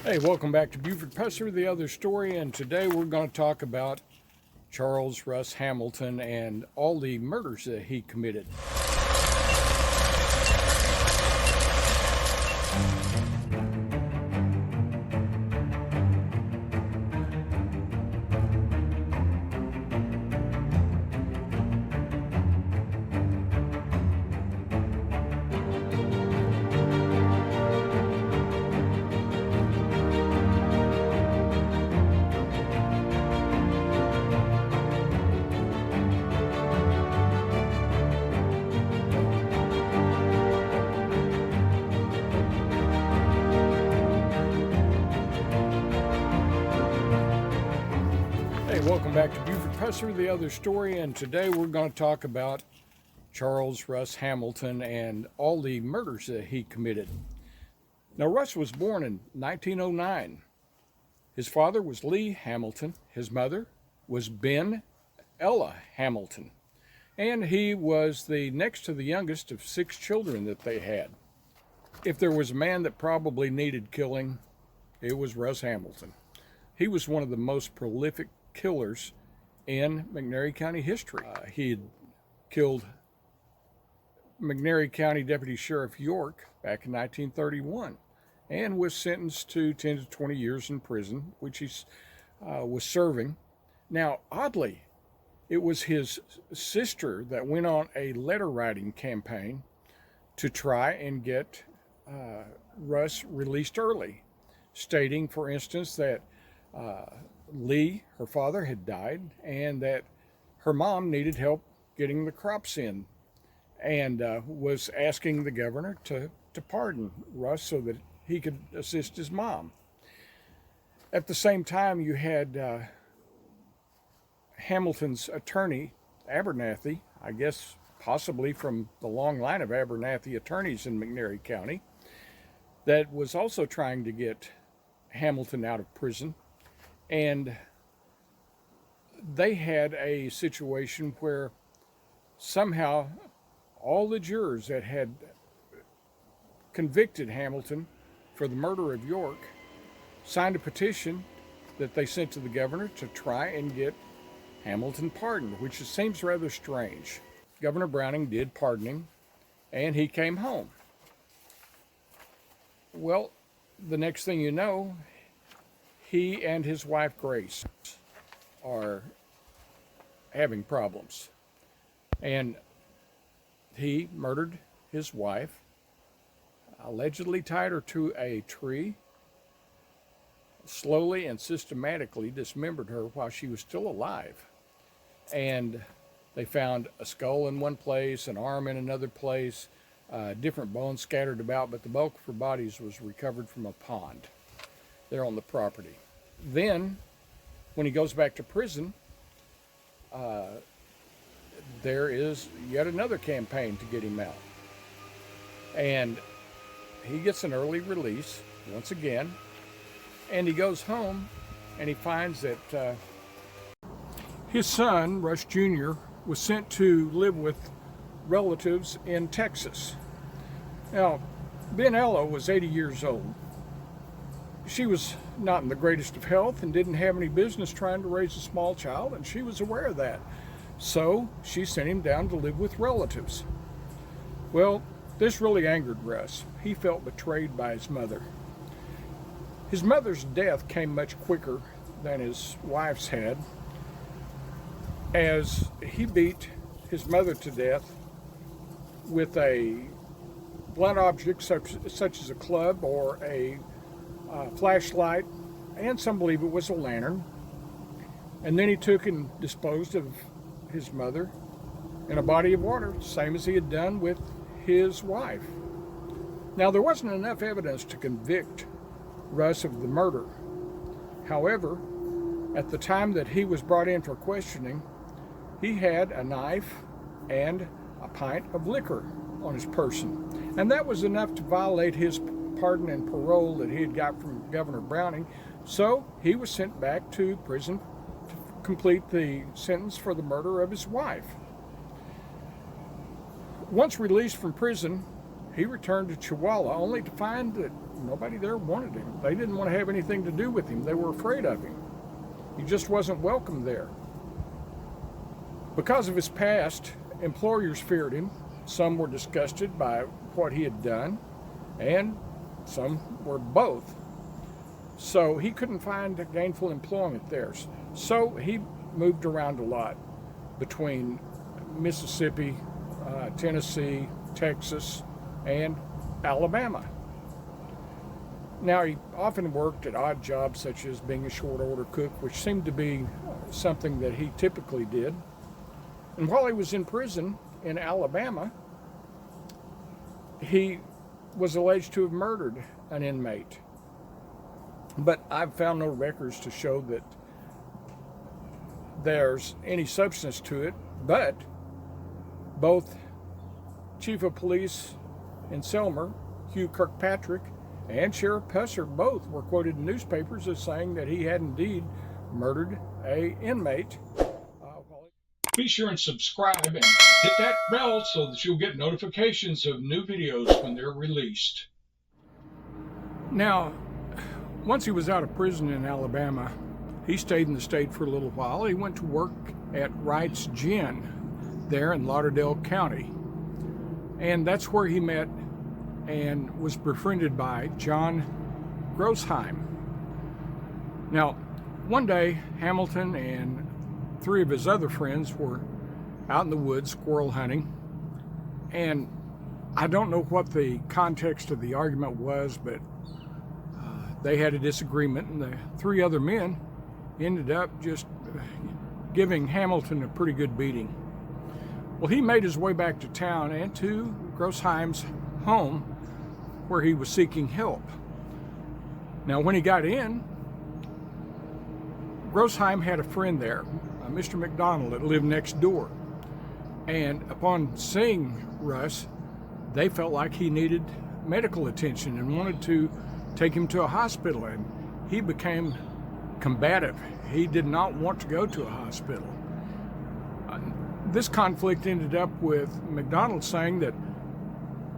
Hey, welcome back to BUFORD PUSSER, the other story, and today we're going to talk about Charles Russ Hamilton and all the murders that he committed. Hey, welcome back to BUFORD PUSSER, the other story, and today we're going to talk about Charles Russ Hamilton and all the murders that he committed. Now, Russ was born in 1909. His father was Lee Hamilton. His mother was Ella Hamilton. And he was the next to the youngest of 6 children that they had. If there was a man that probably needed killing, it was Russ Hamilton. He was one of the most prolific killers in McNairy County history. He had killed McNairy County Deputy Sheriff York back in 1931 and was sentenced to 10 to 20 years in prison, which he was serving. Now, oddly, it was his sister that went on a letter writing campaign to try and get Russ released early, stating, for instance, that Lee, her father, had died and that her mom needed help getting the crops in, and was asking the governor to pardon Russ so that he could assist his mom. At the same time, you had Hamilton's attorney, Abernathy, I guess possibly from the long line of Abernathy attorneys in McNairy County, that was also trying to get Hamilton out of prison. And they had a situation where somehow all the jurors that had convicted Hamilton for the murder of York signed a petition that they sent to the governor to try and get Hamilton pardoned, which seems rather strange. Governor Browning did pardon him, and he came home. Well, the next thing you know, he and his wife, Grace, are having problems. And he murdered his wife, allegedly tied her to a tree, slowly and systematically dismembered her while she was still alive. And they found a skull in one place, an arm in another place, different bones scattered about, but the bulk of her bodies was recovered from a pond there on the property. Then, when he goes back to prison, there is yet another campaign to get him out. And he gets an early release once again, and he goes home and he finds that his son, Russ Jr., was sent to live with relatives in Texas. Now, Ella was 80 years old. She was not in the greatest of health and didn't have any business trying to raise a small child, and she was aware of that. So she sent him down to live with relatives. Well, this really angered Russ. He felt betrayed by his mother. His mother's death came much quicker than his wife's had, as he beat his mother to death with a blunt object such as a club or a flashlight, and some believe it was a lantern. And then he took and disposed of his mother in a body of water, same as he had done with his wife. Now, there wasn't enough evidence to convict Russ of the murder. However, at the time that he was brought in for questioning, he had a knife and a pint of liquor on his person. And that was enough to violate his pardon and parole that he had got from Governor Browning. So he was sent back to prison to complete the sentence for the murder of his wife. Once released from prison, he returned to Chihuahua only to find that nobody there wanted him. They didn't want to have anything to do with him. They were afraid of him. He just wasn't welcome there. Because of his past, employers feared him. Some were disgusted by what he had done, and some were both. So he couldn't find gainful employment there. So he moved around a lot between Mississippi, Tennessee, Texas, and Alabama. Now, he often worked at odd jobs such as being a short order cook, which seemed to be something that he typically did. And while he was in prison in Alabama, he was alleged to have murdered an inmate. But I've found no records to show that there's any substance to it. But both Chief of Police in Selmer, Hugh Kirkpatrick, and Sheriff PUSSER both were quoted in newspapers as saying that he had indeed murdered an inmate. Be sure and subscribe and hit that bell so that you'll get notifications of new videos when they're released. Now, once he was out of prison in Alabama, he stayed in the state for a little while. He went to work at Wright's Gin there in Lauderdale County. And that's where he met and was befriended by John Grossheim. Now, one day, Hamilton and 3 of his other friends were out in the woods squirrel hunting, and I don't know what the context of the argument was, but they had a disagreement, and the 3 other men ended up just giving Hamilton a pretty good beating. Well, he made his way back to town and to Grossheim's home, where he was seeking help. Now, when he got in, Grossheim had a friend there, Mr. McDonald, that lived next door. And upon seeing Russ, they felt like he needed medical attention and wanted to take him to a hospital. And he became combative. He did not want to go to a hospital. This conflict ended up with McDonald saying that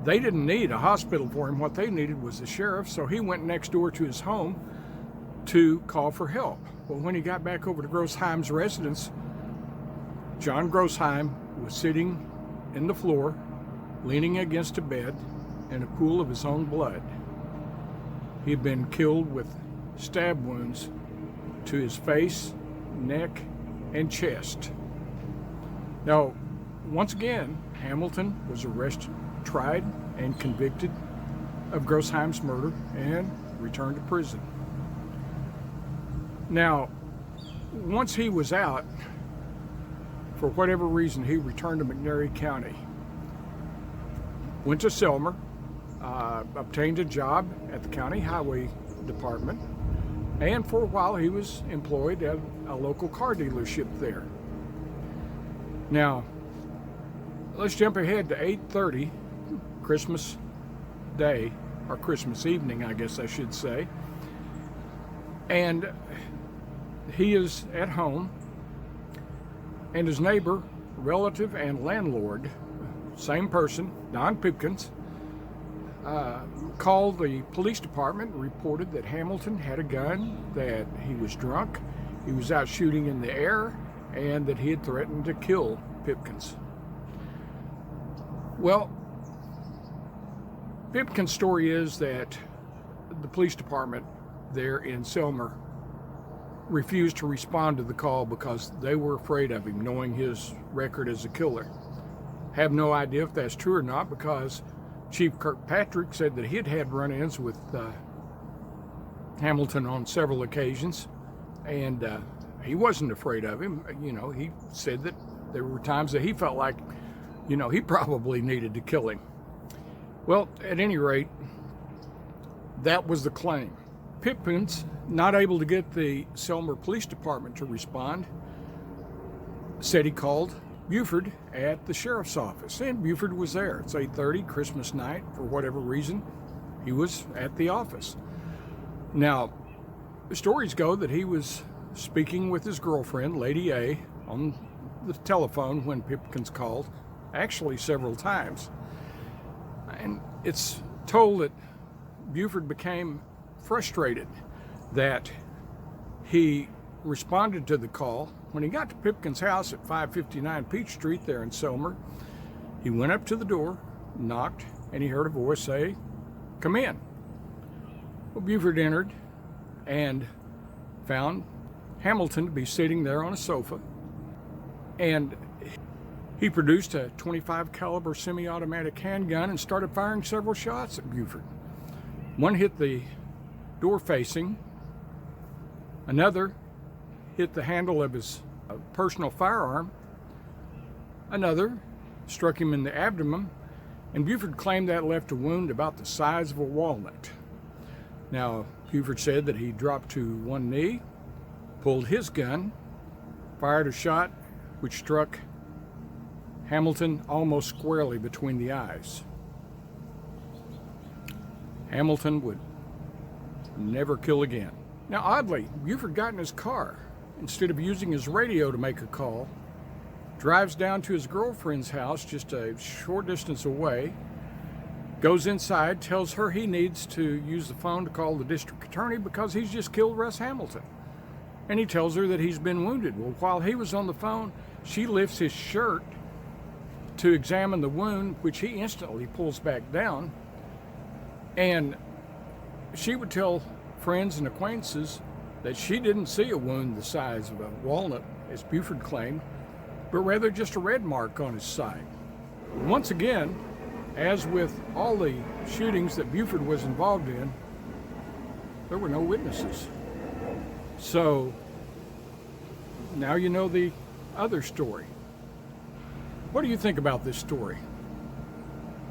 they didn't need a hospital for him. What they needed was a sheriff. So he went next door to his home to call for help. Well, when he got back over to Grossheim's residence, John Grossheim was sitting in the floor, leaning against a bed in a pool of his own blood. He had been killed with stab wounds to his face, neck, and chest. Now, once again, Hamilton was arrested, tried, and convicted of Grossheim's murder and returned to prison. Now, once he was out, for whatever reason, he returned to McNairy County, went to Selmer, obtained a job at the county highway department, and for a while he was employed at a local car dealership there. Now, let's jump ahead to 8:30, Christmas Day, or Christmas evening, I guess I should say. And he is at home, and his neighbor, relative, and landlord, same person, Don Pipkins, called the police department and reported that Hamilton had a gun, that he was drunk, he was out shooting in the air, and that he had threatened to kill Pipkins. Well, Pipkins' story is that the police department there in Selmer refused to respond to the call because they were afraid of him, knowing his record as a killer. Have no idea if that's true or not, because Chief Kirkpatrick said that he had had run-ins with Hamilton on several occasions, and he wasn't afraid of him. You know, he said that there were times that he felt like, you know, he probably needed to kill him. Well, at any rate, that was the claim. Pipkins, not able to get the Selmer Police Department to respond, said he called Buford at the sheriff's office, and Buford was there. It's 8:30, Christmas night. For whatever reason, he was at the office. Now, the stories go that he was speaking with his girlfriend, Lady A, on the telephone when Pipkins called, actually several times. And it's told that Buford became frustrated that he responded to the call. When he got to Pipkin's house at 559 Peach Street there in Selmer, he went up to the door, knocked, and he heard a voice say, "Come in." Well, Buford entered and found Hamilton to be sitting there on a sofa, and he produced a .25 caliber semi-automatic handgun and started firing several shots at Buford. One hit the door facing, another hit the handle of his personal firearm, another struck him in the abdomen, and Buford claimed that left a wound about the size of a walnut. Now, Buford said that he dropped to one knee, pulled his gun, fired a shot which struck Hamilton almost squarely between the eyes. Hamilton would never kill again. Now, oddly, Buford got in his car. Instead of using his radio to make a call, drives down to his girlfriend's house just a short distance away, goes inside, tells her he needs to use the phone to call the district attorney because he's just killed Russ Hamilton. And he tells her that he's been wounded. Well, while he was on the phone, she lifts his shirt to examine the wound, which he instantly pulls back down. And she would tell friends and acquaintances that she didn't see a wound the size of a walnut, as Buford claimed, but rather just a red mark on his side. Once again, as with all the shootings that Buford was involved in, there were no witnesses. So now you know the other story. What do you think about this story?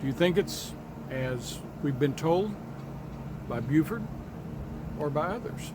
Do you think it's as we've been told by Buford or by others?